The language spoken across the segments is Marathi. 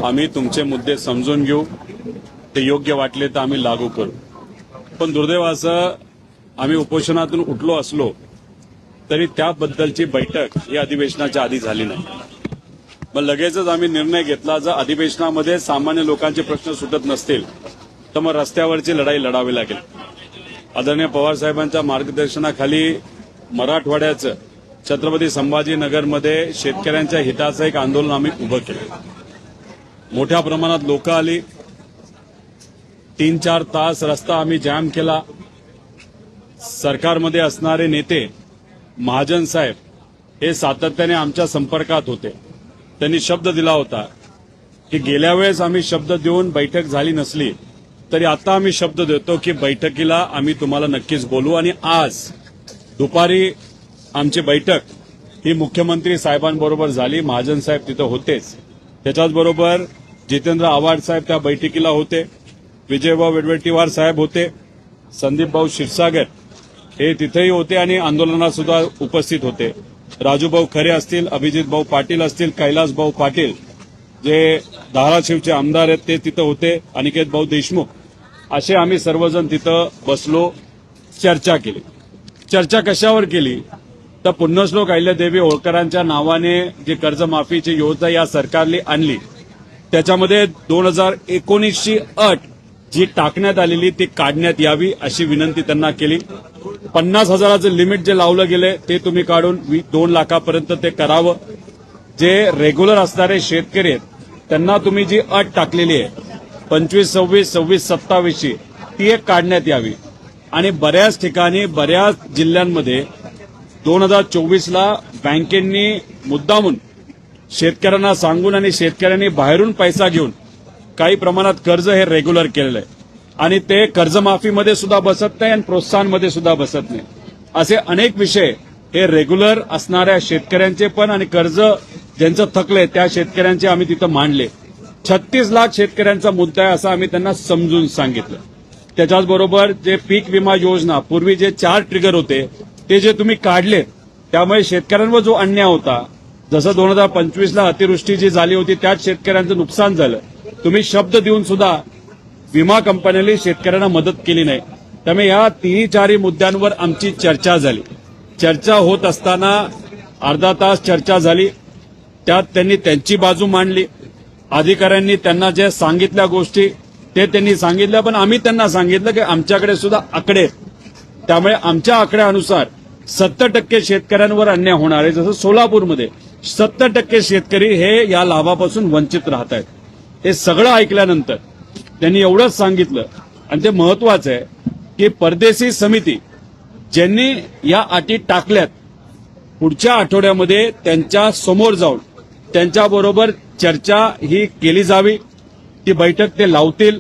आम्ही तुमचे मुद्दे समजून घेऊ, ते योग्य वाटले तर आम्ही लागू करू. पण दुर्दैवाचं आम्ही उपोषणातून उठलो असलो तरी त्याबद्दलची बैठक ही अधिवेशनाच्या आधी झाली नाही. मग लगेचच आम्ही निर्णय घेतला, जर अधिवेशनामध्ये सामान्य लोकांचे प्रश्न सुटत नसतील तर मग रस्त्यावरची लढाई लढावी लागेल. आदरणीय पवारसाहेबांच्या मार्गदर्शनाखाली मराठवाड्याचं छत्रपती संभाजीनगरमध्ये शेतकऱ्यांच्या हिताचं एक आंदोलन आम्ही उभं केलं. मोठ्या प्रमाणात लोक आली, 3-4 तास रस्ता आम्ही जाम केला. सरकारमध्ये असणारे नेते महाजन साहेब हे सातत्याने आमच्या संपर्कात होते. त्यांनी शब्द दिला होता की गेल्या वेळेस आम्ही शब्द देऊन बैठक झाली नसली तरी आता आम्ही शब्द देतो की बैठकीला आम्ही तुम्हाला नक्कीच बोलू. आणि आज दुपारी आमची बैठक ही मुख्यमंत्री साहेबांबरोबर झाली. महाजन साहेब तिथं होतेच, त्याच्याचबरोबर जितेंद्र आव्हाड साहेब त्या बैठकीला होते, विजयभाऊ वडेट्टीवार साहेब होते, संदीपभाऊ क्षीरसागर हे तिथेही होते आणि आंदोलनात सुद्धा उपस्थित होते. राजूभाऊ खरे असतील, अभिजितभाऊ पाटील असतील, कैलासभाऊ पाटील जे धाराशिवचे आमदार आहेत ते तिथं होते, अनिकेतभाऊ देशमुख, असे आम्ही सर्वजण तिथं बसलो, चर्चा केली. चर्चा कशावर केली तर पुण्यश्लोक अहिल्यादेवी होळकरांच्या नावाने जी कर्जमाफीची योजना या सरकारने आणली त्याच्यामध्ये 2019ची अट जी टाकण्यात आलेली ती काढण्यात यावी अशी विनंती त्यांना केली. 50,000चं लिमिट जे लावलं गेले ते तुम्ही काढून 2 लाखापर्यंत ते करावं. जे रेग्युलर असणारे शेतकरी आहेत त्यांना तुम्ही जी अट टाकलेली आहे 25, 26, 27 ती एक काढण्यात यावी. आणि बऱ्याच ठिकाणी बऱ्याच जिल्ह्यांमध्ये 2024ला बँकेंनी मुद्दामून शेतकऱ्यांना सांगून आणि शेतकऱ्यांनी बाहेरून पैसा घेऊन काही प्रमाणात कर्ज हे रेग्युलर केलेलं आहे आणि ते कर्जमाफीमध्ये सुद्धा बसत नाही आणि प्रोत्साहनमध्ये सुद्धा बसत नाही. असे अनेक विषय हे रेग्युलर असणाऱ्या शेतकऱ्यांचे पण आणि कर्ज ज्यांचं थकलंय त्या शेतकऱ्यांचे आम्ही तिथं मांडले. 36 लाख शेतकऱ्यांचा मुद्दा आहे असं आम्ही त्यांना समजून सांगितलं. त्याच्याचबरोबर जे पीक विमा योजना पूर्वी जे 4 ट्रिगर होते ते जे तुम्ही काढले त्यामुळे शेतकऱ्यांवर जो अन्याय होता, जसं 2025ला अतिवृष्टी जी झाली होती त्यात शेतकऱ्यांचं नुकसान झालं, तुम्ही शब्द देऊन सुद्धा विमा कंपन्यांनी शेतकऱ्यांना मदत केली नाही. त्यामुळे या 3-4 मुद्द्यांवर आमची चर्चा झाली. चर्चा होत असताना अर्धा तास चर्चा झाली, त्यात त्यांनी त्यांची बाजू मांडली. अधिकाऱ्यांनी त्यांना ज्या सांगितल्या गोष्टी ते त्यांनी सांगितल्या, पण आम्ही त्यांना सांगितलं की आमच्याकडे सुद्धा आकडे आहेत. त्यामुळे आमच्या आकड्यानुसार 70% शेतकऱ्यांवर अन्याय होणार आहे. जसं सोलापूरमध्ये 70% शेतकरी हे या लाभापासून वंचित राहत आहेत. हे सगळं ऐकल्यानंतर त्यांनी एवढंच सांगितलं आणि ते महत्वाचं आहे की परदेशी समिती ज्यांनी या अटी टाकल्यात पुढच्या आठवड्यामध्ये त्यांच्या समोर जाऊन त्यांच्याबरोबर चर्चा ही केली जावी. ती बैठक ते लावतील.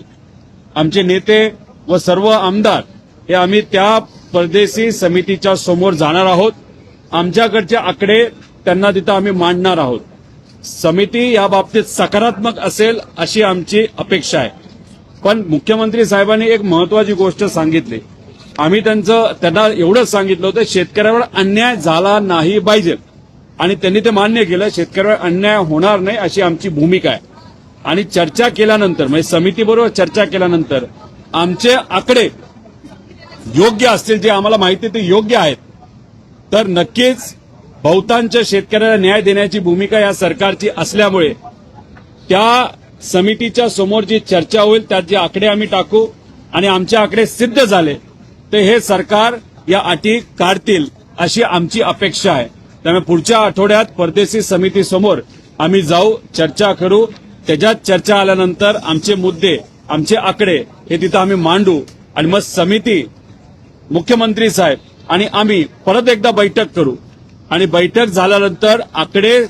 आमचे नेते व सर्व आमदार हे आम्ही त्या परदेशी समितीच्या समोर जाणार आहोत. आमच्याकडचे आकडे त्यांना तिथं आम्ही मांडणार आहोत. समिती या बाबतीत सकारात्मक असेल अशी आमची अपेक्षा आहे. पण मुख्यमंत्री साहेबांनी एक महत्वाची गोष्ट सांगितली. आम्ही त्यांना एवढंच सांगितलं होतं शेतकऱ्यावर अन्याय झाला नाही पाहिजे आणि त्यांनी ते मान्य केलं. शेतकऱ्यावर अन्याय होणार नाही अशी आमची भूमिका आहे. आणि चर्चा केल्यानंतर म्हणजे समितीबरोबर चर्चा केल्यानंतर आमचे आकडे योग्य असतील, जे आम्हाला माहिती ते योग्य आहेत, तर नक्कीच बहुतांश शेतकऱ्याला न्याय देण्याची भूमिका या सरकारची असल्यामुळे त्या समितीच्या समोर जी चर्चा होईल त्यात जे आकडे आम्ही टाकू आणि आमचे आकडे सिद्ध झाले तर हे सरकार या अटी काढतील अशी आमची अपेक्षा आहे. त्यामुळे पुढच्या आठवड्यात परदेशी समितीसमोर आम्ही जाऊ, चर्चा करू. त्याच्यात चर्चा आल्यानंतर आमचे मुद्दे, आमचे आकडे हे तिथं आम्ही मांडू आणि मग समिती, मुख्यमंत्री साहेब आणि आम्ही परत एकदा बैठक करू. आणि बैठक झाल्यानंतर आकडे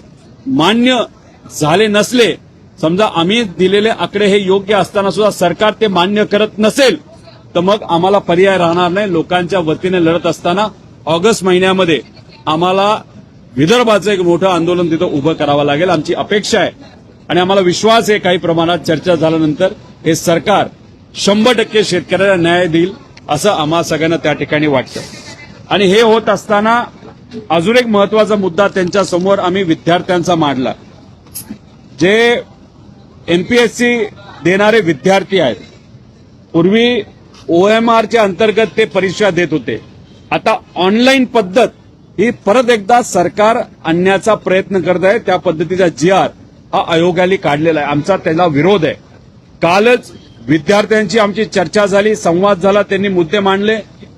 मान्य झाले नसले, समजा आम्ही दिलेले आकडे हे योग्य असताना सुद्धा सरकार ते मान्य करत नसेल तर मग आम्हाला पर्याय राहणार नाही. लोकांच्या वतीने लढत असताना ऑगस्ट महिन्यामध्ये आम्हाला विदर्भाचं एक मोठं आंदोलन तिथं उभं करावं लागेल आमची अपेक्षा आहे. आणि आम्हाला विश्वास आहे काही प्रमाणात चर्चा झाल्यानंतर हे सरकार 100% शेतकऱ्याला न्याय देईल असं आम्हा सगळ्यांना त्या ठिकाणी वाटतं. आणि हे होत असताना अजून एक महत्वाचा मुद्दा त्यांच्या समोर आम्ही विद्यार्थ्यांचा मांडला. जे एमपीएससी देणारे विद्यार्थी आहेत. पूर्वी ओएमआरच्या अंतर्गत ते परीक्षा देत होते. आता ऑनलाईन पद्धत ही परत एकदा सरकार आणण्याचा प्रयत्न करत आहे. त्या पद्धतीचा GR हा आयोगाने काढलेला आहे. आमचा त्याला विरोध आहे. कालच विद्यार्थ्यांची आमची चर्चा झाली, संवाद झाला, त्यांनी मुद्दे मांडले.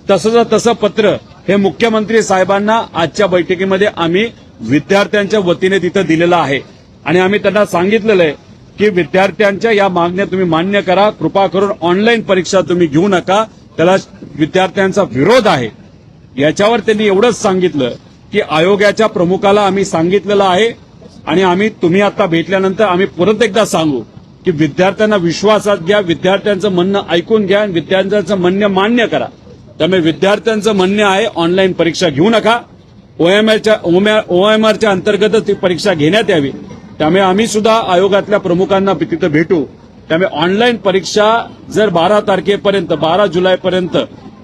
तसं पत्र हे मुख्यमंत्री साहेबांना आजच्या बैठकीमध्ये आम्ही विद्यार्थ्यांच्या वतीने तिथं दिलेलं आहे. आणि आम्ही त्यांना सांगितलेलं आहे की विद्यार्थ्यांच्या या मागण्या तुम्ही मान्य करा. कृपा करून ऑनलाईन परीक्षा तुम्ही घेऊ नका. त्याला विद्यार्थ्यांचा विरोध आहे. याच्यावर त्यांनी एवढंच सांगितलं की आयोगाच्या प्रमुखाला आम्ही सांगितलेलं आहे आणि तुम्ही आता भेटल्यानंतर आम्ही परत एकदा सांगू की विद्यार्थ्यांना विश्वासात घ्या, विद्यार्थ्यांचं म्हणणं ऐकून घ्या आणि विद्यार्थ्यांचं म्हणणं मान्य करा. त्यामुळे विद्यार्थ्यांचं म्हणणं आहे ऑनलाईन परीक्षा घेऊ नका. ओएमआरच्या अंतर्गतच ती परीक्षा घेण्यात यावी. त्यामुळे आम्ही सुद्धा आयोगातल्या प्रमुखांना तिथं भेटू. त्यामुळे ऑनलाईन परीक्षा जर 12 जुलैपर्यंत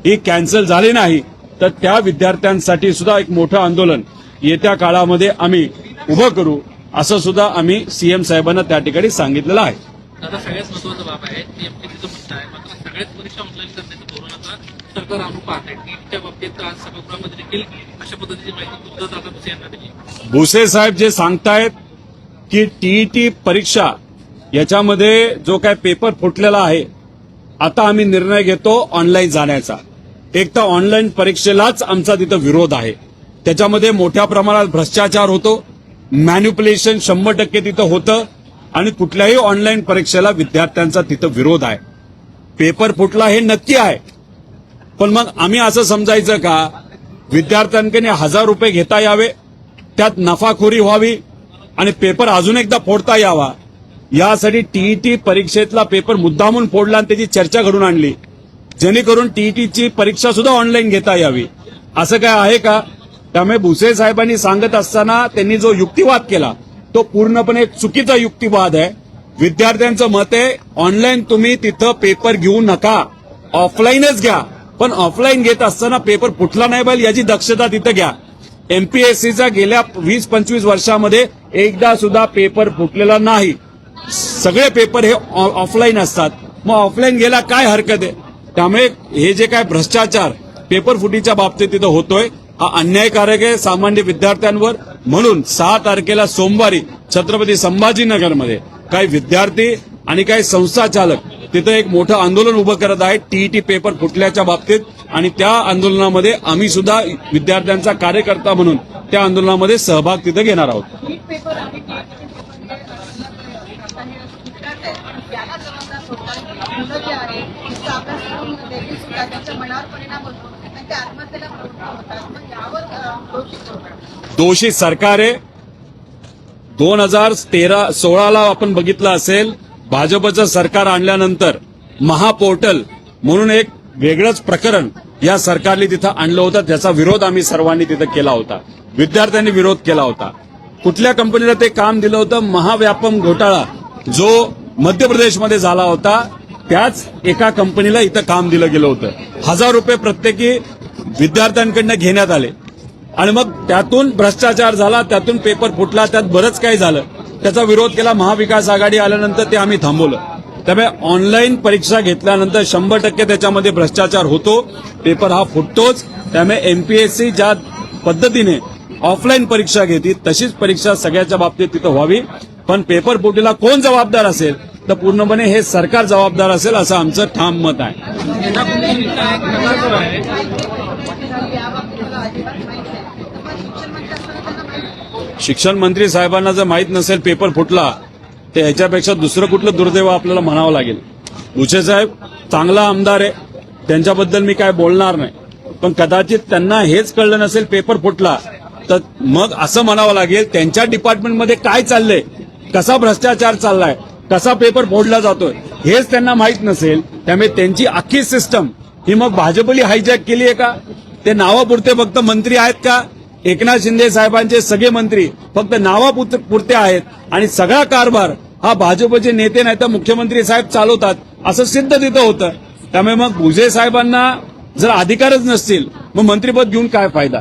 ही कॅन्सल झाली नाही तर त्या विद्यार्थ्यांसाठी सुद्धा एक मोठं आंदोलन येत्या काळामध्ये आम्ही उभं करू, असं सुद्धा आम्ही सीएम साहेबांना त्या ठिकाणी सांगितलेलं आहे. दादा, सगळ्यात महत्वाचा बाब आहे एमपीएससीचं म्हणणं आहे, मात्र सगळ्याच परीक्षा ऑनलाईन करण्याचं धोरण आता सरकार आणून पाहत आहे. नीटच्या बाबतीत आज सभागृहामध्ये देखील अशा पद्धतीची माहिती दादा भुसे यांना दिली. भुसे साहेब जे सांगतायत की टीईटी परीक्षा याच्यामध्ये जो काय पेपर फुटलेला आहे, आता आम्ही निर्णय घेतो ऑनलाईन जाण्याचा. एक तर ऑनलाईन परीक्षेलाच आमचा तिथं विरोध आहे. त्याच्यामध्ये मोठ्या प्रमाणात भ्रष्टाचार होतो, मॅन्युप्युलेशन 100% तिथं होतं आणि कुठल्याही ऑनलाईन परीक्षेला विद्यार्थ्यांचा तिथं विरोध आहे. पेपर फुटला हे नक्की आहे, पण मग आम्ही असं समजायचं का विद्यार्थ्यांकडे 1000 रुपये घेता यावे, त्यात नफाखोरी व्हावी आणि पेपर अजून एकदा फोडता यावा, यासाठी टीईटी परीक्षेतला पेपर मुद्दामून फोडला आणि त्याची चर्चा घडून आणली, जेणेकरून टीईटीची परीक्षा सुद्धा ऑनलाईन घेता यावी. असं काय आहे का? त्यामुळे भुसे साहेबांनी सांगत असताना त्यांनी जो युक्तिवाद केला तो पूर्णपणे चुकीचा युक्तिवाद आहे. विद्यार्थ्यांचं मत आहे ऑनलाईन तुम्ही तिथं पेपर घेऊ नका, ऑफलाईनच घ्या. पण ऑफलाईन घेत असताना पेपर फुटला नाही पाहिजे याची दक्षता तिथं घ्या. एमपीएससीचा गेल्या 20-25 वर्षामध्ये एकदा सुद्धा पेपर फुटलेला नाही. सगळे पेपर हे ऑफलाईन असतात. मग ऑफलाईन गेला काय हरकत आहे? त्यामुळे हे जे काय भ्रष्टाचार पेपर फुटीच्या बाबतीत तिथं होतोय हा अन्यायकारक आहे सामान्य विद्यार्थ्यांवर. म्हणून 6 तारखेला सोमवारी छत्रपती संभाजीनगरमध्ये काही विद्यार्थी आणि काही संस्था चालक तिथं एक मोठं आंदोलन उभं करत आहेत टीईटी पेपर फुटल्याच्या बाबतीत. आणि त्या आंदोलनामध्ये आम्ही सुद्धा विद्यार्थ्यांचा कार्यकर्ता म्हणून त्या आंदोलनामध्ये सहभाग तिथं घेणार आहोत. दोषी सरकार आहे. 2016ला आपण बघितलं असेल, भाजपचं सरकार आणल्यानंतर महापोर्टल म्हणून एक वेगळंच प्रकरण या सरकारने तिथं आणलं होतं. त्याचा विरोध आम्ही सर्वांनी तिथं केला होता, विद्यार्थ्यांनी विरोध केला होता. कुठल्या कंपनीला ते काम दिलं होतं? महाव्यापम घोटाळा जो मध्य प्रदेशमध्ये झाला होता, त्याच एका कंपनीला इथं काम दिलं गेलं होतं. 1000 रुपये प्रत्येकी विद्यार्थ्यांकडनं घेण्यात आले आणि मग त्यातून भ्रष्टाचार झाला, त्यातून पेपर फुटला, त्यात बरंच काही झालं. त्याचा विरोध केला. महाविकास आघाडी आल्यानंतर ते आम्ही थांबवलं. त्यामुळे ऑनलाईन परीक्षा घेतल्यानंतर 100% त्याच्यामध्ये भ्रष्टाचार होतो, पेपर हा फुटतोच. त्यामुळे एमपीएससी ज्या पद्धतीने ऑफलाईन परीक्षा घेते तशीच परीक्षा सगळ्याच्या बाबतीत तिथं व्हावी. पण पेपर फुटीला कोण जबाबदार असेल तर पूर्णपणे हे सरकार जबाबदार असेल असं आमचं ठाम मत आहे. शिक्षण मंत्री साहेबांना जर माहीत नसेल पेपर फुटला तर ह्याच्यापेक्षा दुसरं कुठलं दुर्दैव आपल्याला म्हणावं लागेल. भुसे साहेब चांगला आमदार आहे, त्यांच्याबद्दल मी काय बोलणार नाही. पण कदाचित त्यांना हेच कळलं नसेल पेपर फुटला तर मग असं म्हणावं लागेल त्यांच्या डिपार्टमेंटमध्ये काय चाललंय, कसा भ्रष्टाचार चाललाय, कसा पेपर फोडला जातोय हेच त्यांना माहीत नसेल. त्यामुळे त्यांची अख्खी सिस्टम ही मग भाजपली हायजॅक केली आहे का? ते नावापुरते फक्त मंत्री आहेत का? एकनाथ शिंदे साहेबांचे सगळे मंत्री फक्त नावापुरते आहेत आणि सगळा कारभार हा भाजपचे नेते नाही तर मुख्यमंत्री साहेब चालवतात असं सिद्ध तिथं होतं. त्यामुळे मग भुसे साहेबांना जर अधिकारच नसतील मग मंत्रीपद घेऊन काय फायदा?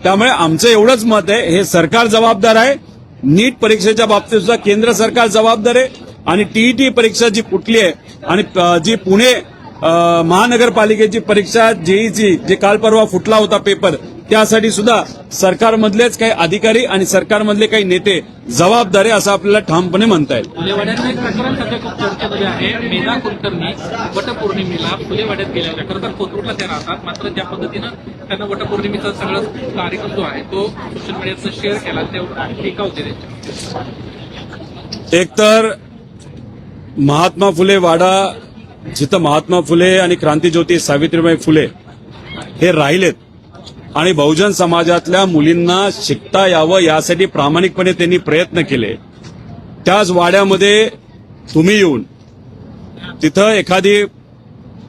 त्यामुळे आमचं एवढंच मत आहे, हे सरकार जबाबदार आहे. नीट परीक्षेच्या बाबतीत सुद्धा केंद्र सरकार जबाबदार आहे आणि टीईटी परीक्षा जी फुटली आहे आणि जी पुणे महानगरपालिकेची परीक्षा जेईची जे काल परवा फुटला होता पेपर, त्यासाठी सुद्धा सरकारमधलेच काही अधिकारी आणि सरकारमधले काही नेते जबाबदार आहे असं आपल्याला ठामपणे म्हणता येईल. फुलेवाड्याचं एक प्रकरण सध्या खूप चर्चेमध्ये आहे. मेधा कुलकर्णी वटपौर्णिमेला फुलेवाड्यात गेल्या होत्या. खरं तर कोथरूडला त्या राहतात, मात्र ज्या पद्धतीनं त्यांना वटपौर्णिमेचा सगळा कार्यक्रम जो आहे तो सोशल मीडियातनं शेअर केला, त्यावर टीका होते त्यांच्या. एकतर महात्मा फुले वाडा, जिथं महात्मा फुले आणि क्रांतीज्योती सावित्रीबाई फुले हे राहिलेत आणि बहुजन समाजातल्या मुलींना शिकता यावं यासाठी प्रामाणिकपणे त्यांनी प्रयत्न केले, त्याच वाड्यामध्ये तुम्ही येऊन तिथं एखादी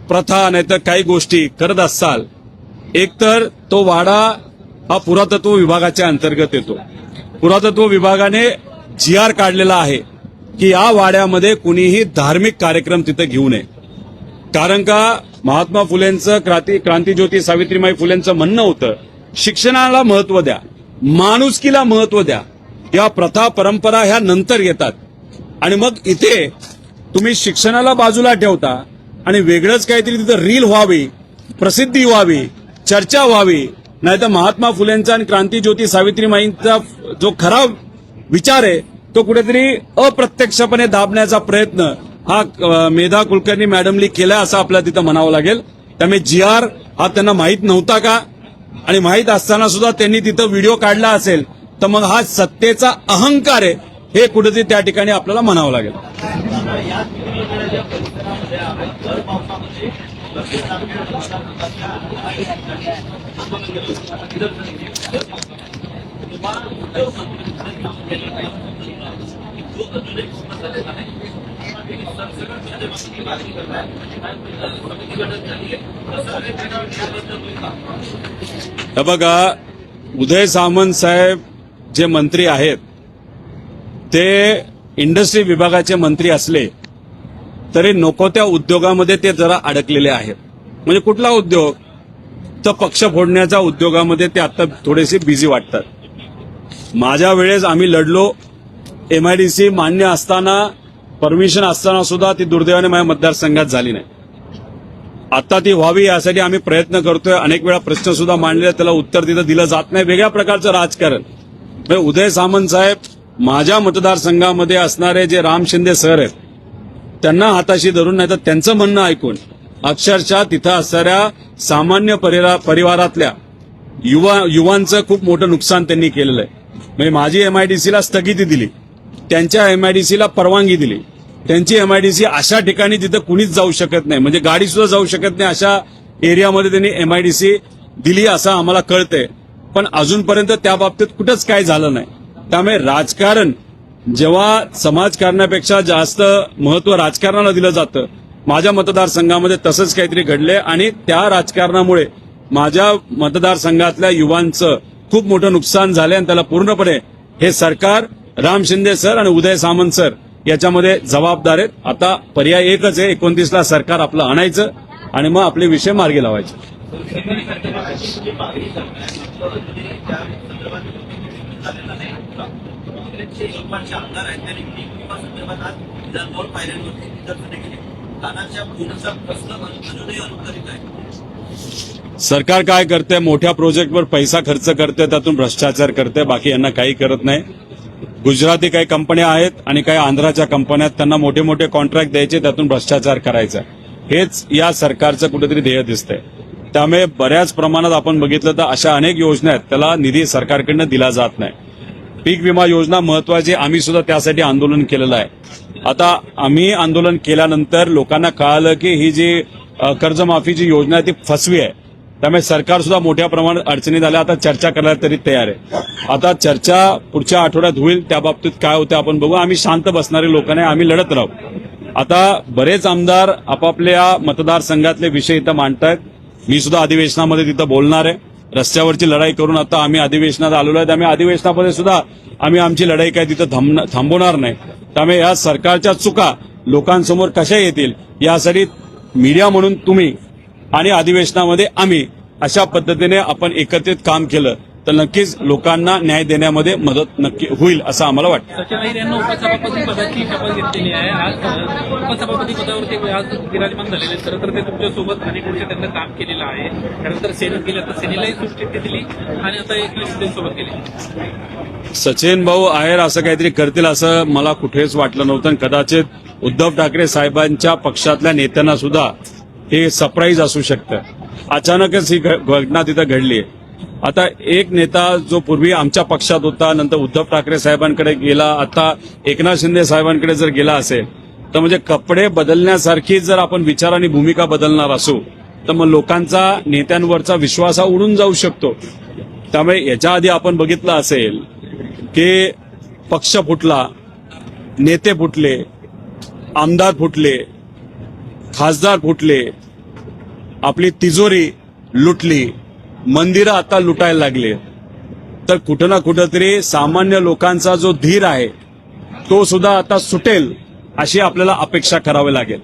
प्रथा नाहीतर काही गोष्टी करत असाल, एकतर तो वाडा हा पुरातत्व विभागाच्या अंतर्गत येतो. पुरातत्व विभागाने GR काढलेला आहे की या वाड्यामध्ये कुणीही धार्मिक कार्यक्रम तिथं घेऊ नये. कारण का महात्मा फुलेंचं क्रांतीज्योती सावित्रीबाई फुलेंचं म्हणणं होतं, शिक्षणाला महत्व द्या, माणुसकीला महत्व द्या, या प्रथा परंपरा ह्या नंतर येतात. आणि मग इथे तुम्ही शिक्षणाला बाजूला ठेवता आणि वेगळंच काहीतरी तिथं रील व्हावी, प्रसिद्धी व्हावी, चर्चा व्हावी, नाहीतर महात्मा फुलेंचा आणि क्रांतीज्योती सावित्रीबाईंचा जो खरा विचार आहे तो कुठेतरी अप्रत्यक्षपणे दाबण्याचा प्रयत्न हा मेधा कुलकर्णी मॅडमनी केला असं आपल्याला तिथं म्हणावं लागेल. त्यामुळे GR हा त्यांना माहीत नव्हता का, आणि माहीत असताना सुद्धा त्यांनी तिथं व्हिडिओ काढला असेल तर मग हा सत्तेचा अहंकार आहे हे कुठेतरी त्या ठिकाणी आपल्याला म्हणावं लागेल. हे बघा, उदय सामंत साहेब जे मंत्री आहेत ते इंडस्ट्री विभागाचे मंत्री असले तरी नको त्या उद्योगामध्ये ते जरा अडकलेले आहेत. म्हणजे कुठला उद्योग, तर पक्ष फोडण्याच्या उद्योगामध्ये ते आता थोडेसे बिझी वाटतात. माझ्या वेळेस आम्ही लढलो, MIDC मान्य असताना, परमिशन असताना सुद्धा ती दुर्दैवाने माझ्या मतदारसंघात झाली नाही. आता ती व्हावी यासाठी आम्ही प्रयत्न करतोय. अनेक वेळा प्रश्न सुद्धा मांडले, त्याला उत्तर तिथं दिलं जात नाही. वेगळ्या प्रकारचं राजकारण. उदय सामंत साहेब माझ्या मतदारसंघामध्ये असणारे जे राम शिंदे सर आहेत त्यांना हाताशी धरून, नाही तर त्यांचं म्हणणं ऐकून अक्षरशः तिथं असणाऱ्या सामान्य परिवारातल्या युवांचं खूप मोठं नुकसान त्यांनी केलेलं आहे. म्हणजे माझी MIDCला स्थगिती दिली, त्यांच्या MIDCला परवानगी दिली. त्यांची MIDC अशा ठिकाणी जिथं कुणीच जाऊ शकत नाही, म्हणजे गाडी सुद्धा जाऊ शकत नाही, अशा एरियामध्ये त्यांनी MIDC दिली असं आम्हाला कळतंय. पण अजूनपर्यंत त्या बाबतीत कुठंच काय झालं नाही. त्यामुळे राजकारण जेव्हा समाजकारणापेक्षा जास्त महत्व राजकारणाला दिलं जातं, माझ्या मतदारसंघामध्ये तसंच काहीतरी घडलंय आणि त्या राजकारणामुळे माझ्या मतदारसंघातल्या युवांचं खूप मोठं नुकसान झालंय आणि त्याला पूर्णपणे हे सरकार, राम शिंदे सर आणि उदय सामंत सर याच्यामध्ये जबाबदार आहेत. आता पर्याय एकच आहे, 29ला सरकार आपलं आणायचं आणि मग आपले विषय मार्गी लावायचे. सरकार काय करते, मोठ्या प्रोजेक्टवर पैसा खर्च करते, त्यातून भ्रष्टाचार करते, बाकी यांना काही करत नाही. गुजराती काही कंपन्या आहेत आणि काही आंध्राच्या कंपन्या आहेत, त्यांना मोठे मोठे कॉन्ट्रॅक्ट द्यायचे, त्यातून भ्रष्टाचार करायचा. हेच या सरकारचं कुठेतरी ध्येय दिसतंय. त्यामुळे बऱ्याच प्रमाणात आपण बघितलं तर अशा अनेक योजना आहेत, त्याला निधी सरकारकडनं दिला जात नाही. पीक विमा योजना महत्वाची, आम्ही सुद्धा त्यासाठी आंदोलन केलेलं आहे. आता आम्ही आंदोलन केल्यानंतर लोकांना कळालं की ही जी कर्जमाफीची योजना आहे ती फसवी आहे. त्यामुळे सरकार सुद्धा मोठ्या प्रमाणात अडचणीत आल्या. आता चर्चा करायला तरी तयार आहे. आता चर्चा पुढच्या आठवड्यात होईल, त्या बाबतीत काय होतं आपण बघू. आम्ही शांत बसणारे लोक नाही, आम्ही लढत राहू. आता बरेच आमदार आपापल्या मतदारसंघातले विषय इथं मांडतायत. मी सुद्धा अधिवेशनामध्ये तिथं बोलणार आहे. रस्त्यावरची लढाई करून आता आम्ही अधिवेशनात आलेलो आहे. त्यामुळे अधिवेशनामध्ये सुद्धा आम्ही आमची लढाई काय तिथं थांबवणार नाही. त्यामुळे या सरकारच्या चुका लोकांसमोर कशा येतील यासाठी मीडिया म्हणून तुम्ही आणि अधिवेशनामध्ये आम्ही अशा पद्धतीने आपण एकत्रित काम केलं तर नक्कीच लोकांना न्याय देण्यामध्ये मदत नक्की होईल असं आम्हाला वाटतं. सचिन अहिर यांना उपसभापती पदाची शपथ घेतलेली आहे. आज उपसभापती पदावरती आज विराजमान झालेले. खरं तर ते तुमच्यासोबत अनेक वर्ष त्यांना काम केलेलं आहे. त्यानंतर सेनेत गेले, आता सेनेलाही सुट्टी दिली आणि आता एकनाथ शिंदेसोबत गेले. सचिन भाऊ आहेर असं काहीतरी करतील असं मला कुठेच वाटलं नव्हतं आणि कदाचित उद्धव ठाकरे साहेबांच्या पक्षातल्या नेत्यांना सुद्धा हे सरप्राईज असू शकतं. अचानकच ही घटना तिथं घडली. आता एक नेता जो पूर्वी आमच्या पक्षात होता, नंतर उद्धव ठाकरे साहेबांकडे गेला, आता एकनाथ शिंदे साहेबांकडे जर गेला असेल तर म्हणजे कपडे बदलण्यासारखी जर आपण विचार आणि भूमिका बदलणार असू तर मग लोकांचा नेत्यांवरचा विश्वास हा उडून जाऊ शकतो. त्यामुळे याच्या आधी आपण बघितलं असेल की पक्ष फुटला, नेते फुटले, आमदार फुटले, खासदार फुटले, आपली तिजोरी लुटली, मंदिरं आता लुटायला लागले. तर कुठं ना कुठंतरी सामान्य लोकांचा जो धीर आहे तो सुद्धा आता सुटेल अशी आपल्याला अपेक्षा करावी लागेल.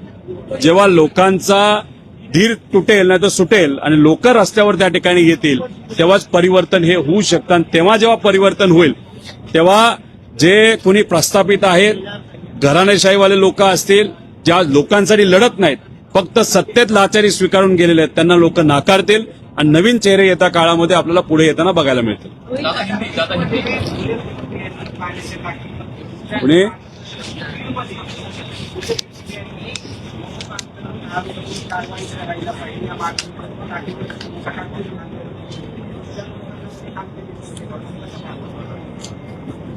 जेव्हा लोकांचा धीर तुटेल नाही तर सुटेल आणि लोक रस्त्यावर त्या ठिकाणी येतील तेव्हाच परिवर्तन हे होऊ शकतं. आणि तेव्हा जेव्हा परिवर्तन होईल तेव्हा जे कोणी प्रस्थापित आहेत, घराणेशाहीवाले लोक असतील, ज्या लोकांसाठी लढत नाहीत, फक्त सत्तेत लाचारी स्वीकारून गेलेले आहेत, त्यांना लोक नाकारतील आणि नवीन चेहरे येत्या काळामध्ये आपल्याला पुढे येताना बघायला मिळतील. पुणे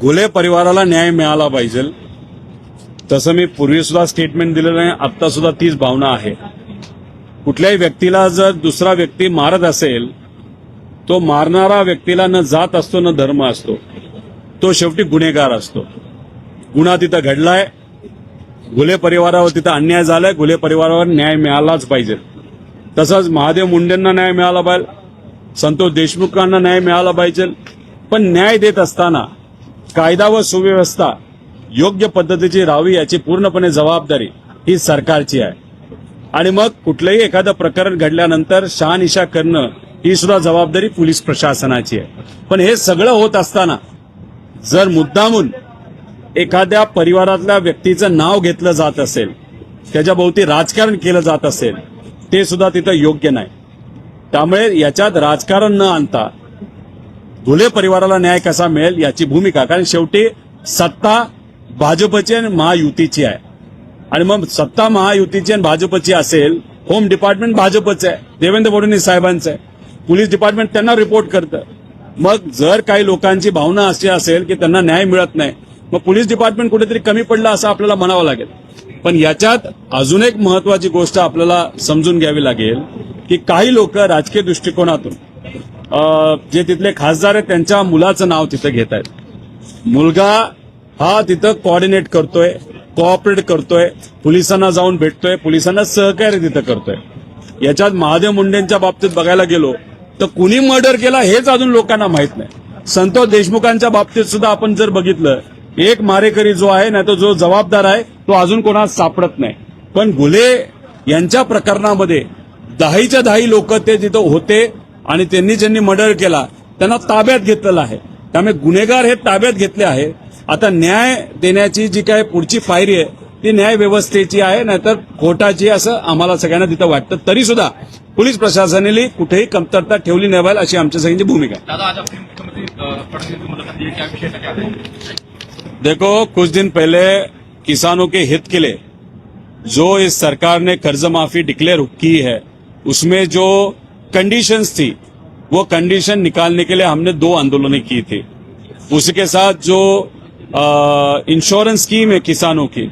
घुले परिवाराला न्याय मिळाला पाहिजे. तसं मी पूर्वी सुद्धा स्टेटमेंट दिलेलं आहे, आता सुद्धा तीच भावना आहे. कुठल्याही व्यक्तीला जर दुसरा व्यक्ती मारत असेल तो मारणारा व्यक्तीला न जात असतो न धर्म असतो, तो शेवटी गुन्हेगार असतो. गुन्हा तिथं घडलाय, घुले परिवारावर तिथं अन्याय झालाय, घुले परिवारावर न्याय मिळालाच पाहिजे. तसंच महादेव मुंडेंना न्याय मिळाला पाहिजे, संतोष देशमुखांना न्याय मिळाला पाहिजे. पण न्याय देत असताना कायदा व सुव्यवस्था योग्य पद्धतीची राहावी याची पूर्णपणे जबाबदारी ही सरकारची आहे. आणि मग कुठलंही एखादं प्रकरण घडल्यानंतर शहानिशा करणं ही सुद्धा जबाबदारी पोलीस प्रशासनाची आहे. पण हे सगळं होत असताना जर मुद्दामून एखाद्या परिवारातल्या व्यक्तीचं नाव घेतलं जात असेल, त्याच्याभोवती राजकारण केलं जात असेल, ते सुद्धा तिथं योग्य नाही. त्यामुळे याच्यात राजकारण न आणता घुले परिवाराला न्याय कसा मिळेल याची भूमिका, कारण शेवटी सत्ता भाजपची आणि महायुतीची आहे. आणि मग सत्ता महायुतीची आणि भाजपची असेल, होम डिपार्टमेंट भाजपचं आहे, देवेंद्र फडणवीस साहेबांचं आहे, पोलीस डिपार्टमेंट त्यांना रिपोर्ट करतं. मग जर काही लोकांची भावना अशी असेल की त्यांना न्याय मिळत नाही, मग पोलीस डिपार्टमेंट कुठेतरी कमी पडलं असं आपल्याला म्हणावं लागेल. पण याच्यात अजून एक महत्वाची गोष्ट आपल्याला समजून घ्यावी लागेल की काही लोक राजकीय दृष्टिकोनातून जे तिथले खासदार आहेत त्यांच्या मुलाचं नाव तिथं घेत आहेत. मुलगा हा तिथं कोऑर्डिनेट करतोय, कोऑपरेट करतोय, पोलिसांना जाऊन भेटतोय, पोलिसांना सहकार्य तिथं करतोय. याच्यात महादेव मुंडेंच्या बाबतीत बघायला गेलो तर कुणी मर्डर केला हेच अजून लोकांना माहित नाही. संतोष देशमुखांच्या बाबतीत सुद्धा आपण जर बघितलं, एक मारेकरी जो आहे ना तो जो जबाबदार आहे तो अजून कोणाला सापडत नाही. पण घुले यांच्या प्रकरणामध्ये 10च्या 10 लोक ते तिथं होते आणि त्यांनी ज्यांनी मर्डर केला त्यांना ताब्यात घेतलेलं आहे. त्यामुळे गुन्हेगार हे ताब्यात घेतले आहे. आता न्याय देण्याची जी काय पुढची पायरी आहे ती न्याय व्यवस्थेची आहे, नाहीतर कोर्टाची, असं आम्हाला सगळ्यांना तिथं वाटतं. तरी सुद्धा पोलीस प्रशासनाने कुठेही कमतरता ठेवली नाही पाहिजे अशी आमच्या सगळ्यांची भूमिका आहे. देखो, कुछ दिन पहले किसानों के हित के लिए जो इस सरकार ने कर्ज माफी डिक्लेयर की है उसमें जो कंडीशंस थी वो कंडीशन निकालने के लिए हमने 2 आंदोलनें की थी. उसके साथ जो इंश्योरेंस स्कीम है किसानों की,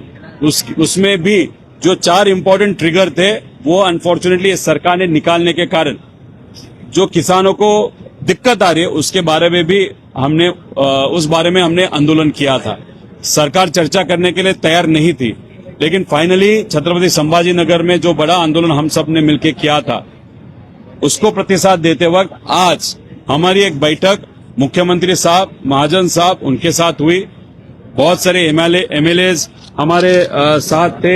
उसमें भी जो 4 इंपॉर्टेंट ट्रिगर थे वो अनफॉर्चुनेटली इस सरकार ने निकालने के कारण जो किसानों को दिक्कत आ रही है उसके बारे में भी उस बारे में हमने आंदोलन किया था. सरकार चर्चा करने के लिए तैयार नहीं थी, लेकिन फाइनली छत्रपति संभाजी नगर में जो बड़ा आंदोलन हम सब ने मिलकर किया था उसको प्रतिसाद देते वक्त आज हमारी एक बैठक मुख्यमंत्री साहब, महाजन साहब उनके साथ हुई. बहुत सारे एमएलए हमारे साथ थे,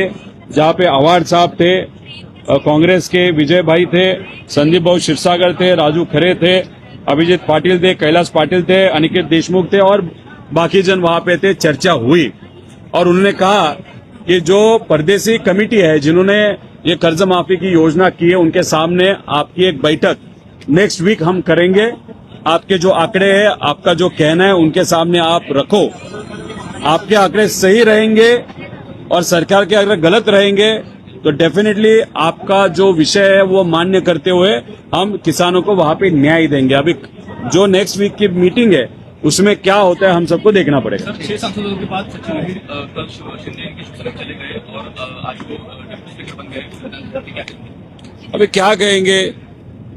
जहाँ पे अवार्ड साहब थे, कांग्रेस के विजय भाई थे, संदीप भाऊ क्षीरसागर थे, राजू खरे थे, अभिजीत पाटिल थे, कैलाश पाटिल थे, अनिकेत देशमुख थे और बाकी जन वहां पे थे। चर्चा हुई और उन्होंने कहा कि जो परदेसी कमेटी है जिन्होंने ये कर्ज माफी की योजना की है, उनके सामने आपकी एक बैठक नेक्स्ट वीक हम करेंगे। आपके जो आंकड़े हैं, आपका जो कहना है, उनके सामने आप रखो। आपके आंकड़े सही रहेंगे और सरकार के अगर गलत रहेंगे तो डेफिनेटली आपका जो विषय है वो मान्य करते हुए हम किसानों को वहां पे न्याय देंगे। अभी जो नेक्स्ट वीक की मीटिंग है उसमें क्या होता है हम सबको देखना पड़ेगा। सर, 6 सांसदों के बाद सचिन अहिर कल शिंदे की शिवसेना चले गए और आज वो डिप्टी स्पीकर बन गए। क्या कहेंगे? अभी क्या कहेंगे,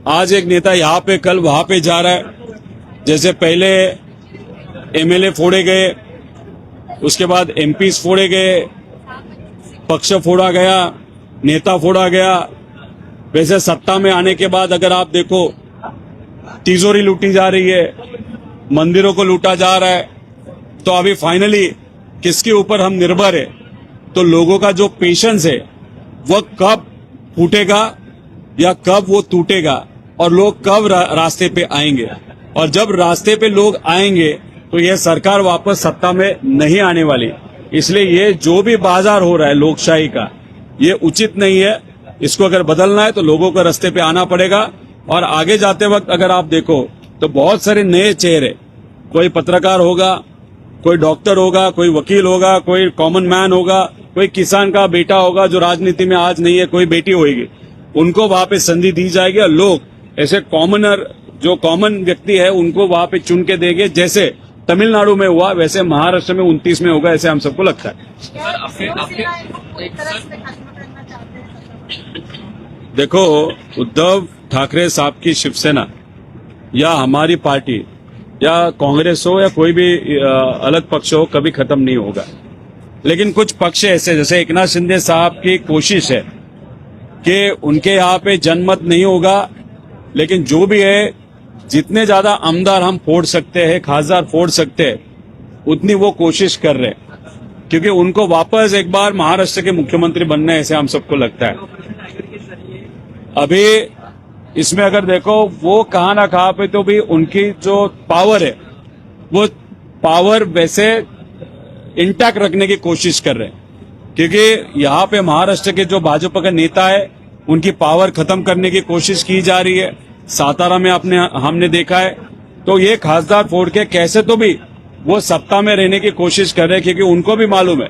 आज एक नेता यहाँ पे कल वहां पे जा रहा है। जैसे पहले एमएलए फोड़े गए, उसके बाद एमपीज फोड़े गए, पक्ष फोड़ा गया, नेता फोड़ा गया। वैसे सत्ता में आने के बाद अगर आप देखो, तिजोरी लूटी जा रही है, मंदिरों को लूटा जा रहा है। तो अभी फाइनली किसके ऊपर हम निर्भर है? तो लोगों का जो पेशेंस है वह कब फूटेगा या कब वो टूटेगा और लोग कब रास्ते पे आएंगे। और जब रास्ते पे लोग आएंगे तो यह सरकार वापस सत्ता में नहीं आने वाली। इसलिए ये जो भी बाजार हो रहा है लोकशाही का, ये उचित नहीं है। इसको अगर बदलना है तो लोगों को रास्ते पे आना पड़ेगा। और आगे जाते वक्त अगर आप देखो तो बहुत सारे नए चेहरे, कोई पत्रकार होगा, कोई डॉक्टर होगा, कोई वकील होगा, कोई कॉमन मैन होगा, कोई किसान का बेटा होगा जो राजनीति में आज नहीं है, कोई बेटी होगी, उनको वहां पे संधि दी जाएगी। और लोग ऐसे कॉमनर, जो कॉमन व्यक्ति है, उनको वहां पे चुन के देंगे। जैसे तमिलनाडु में हुआ वैसे महाराष्ट्र में 29 में होगा, ऐसे हम सबको लगता है। देखो, उद्धव ठाकरे साहब की शिवसेना या हमारी पार्टी या कांग्रेस हो या कोई भी अलग पक्ष हो, कभी खत्म नहीं होगा। लेकिन कुछ पक्ष ऐसे, जैसे एकनाथ शिंदे साहब की कोशिश है कि उनके यहाँ पे जनमत नहीं होगा, लेकिन जो भी है, जितने ज्यादा आमदार हम फोड़ सकते हैं, खासदार फोड़ सकते हैं, उतनी वो कोशिश कर रहे हैं। क्योंकि उनको वापस एक बार महाराष्ट्र के मुख्यमंत्री बनना है, ऐसे हम सबको लगता है। अभी इसमें अगर देखो, वो कहाँ ना कहाँ पे तो भी उनकी जो पावर है, वो पावर वैसे इंटैक्ट रखने की कोशिश कर रहे हैं। क्योंकि यहाँ पे महाराष्ट्र के जो भाजपा के नेता है, उनकी पावर खत्म करने की कोशिश की जा रही है। सातारा में हमने देखा है। तो ये खासदार फोड़ के कैसे तो भी वो सत्ता में रहने की कोशिश कर रहे हैं। क्योंकि उनको भी मालूम है,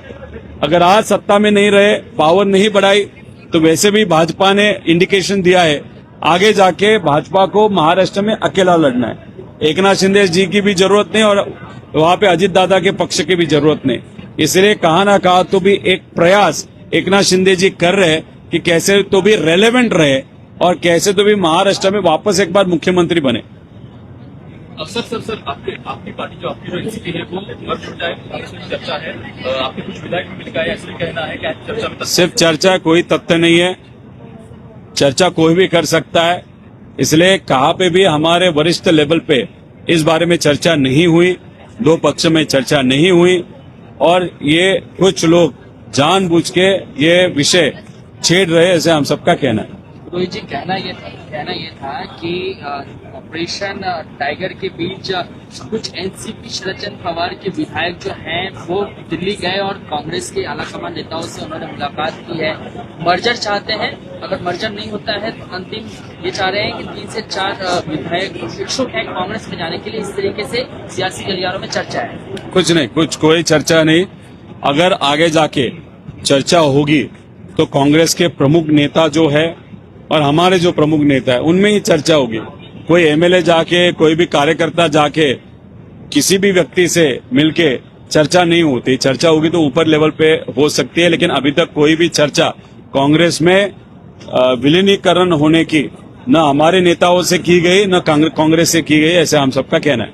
अगर आज सत्ता में नहीं रहे, पावर नहीं बढ़ाई, तो वैसे भी भाजपा ने इंडिकेशन दिया है आगे जाके भाजपा को महाराष्ट्र में अकेला लड़ना है। एकनाथ शिंदे जी की भी जरूरत नहीं और वहां पे अजित दादा के पक्ष की भी जरूरत नहीं। इसलिए कहा ना कहा तो भी एक प्रयास एकनाथ शिंदे जी कर रहे हैं कि कैसे तो भी रेलेवेंट रहे और कैसे तो भी महाराष्ट्र में वापस एक बार मुख्यमंत्री बने। सर, आपकी पार्टी जो आपकी जो एनसीपी है वो मर्ज हो जाए, कांग्रेस में चर्चा है। आपके कुछ विधायक भी मिल गए, ऐसा भी कहना है। क्या चर्चा में सिर्फ चर्चा, कोई तथ्य नहीं है। चर्चा कोई भी कर सकता है। इसलिए कहाँ पे भी हमारे वरिष्ठ लेवल पे इस बारे में चर्चा नहीं हुई, दो पक्ष में चर्चा नहीं हुई। और ये कुछ लोग जानबूझ के ये विषय छेड़ रहे, ऐसे हम सबका कहना है। रोहित जी, कहना ये था कि ऑपरेशन टाइगर के बीच कुछ एनसीपी शरद चंद्र पवार के विधायक जो हैं वो दिल्ली गए और कांग्रेस के आलाकमान नेताओं से उन्होंने मुलाकात की है। मर्जर चाहते हैं, अगर मर्जर नहीं होता है तो अंतिम ये चाह रहे हैं कि 3 से 4 विधायक इच्छुक हैं कांग्रेस में जाने के लिए। इस तरीके से सियासी गलियारों में चर्चा है। कुछ नहीं, कोई चर्चा नहीं। अगर आगे जाके चर्चा होगी तो कांग्रेस के प्रमुख नेता जो है और हमारे जो प्रमुख नेता है उनमें ही चर्चा होगी। कोई एमएलए जाके, कोई भी कार्यकर्ता जाके किसी भी व्यक्ति से मिलके चर्चा नहीं होती। चर्चा होगी तो ऊपर लेवल पे हो सकती है, लेकिन अभी तक कोई भी चर्चा कांग्रेस में विलीनीकरण होने की न हमारे नेताओं से की गई, न कांग्रेस से की गई, ऐसे हम सबका कहना है।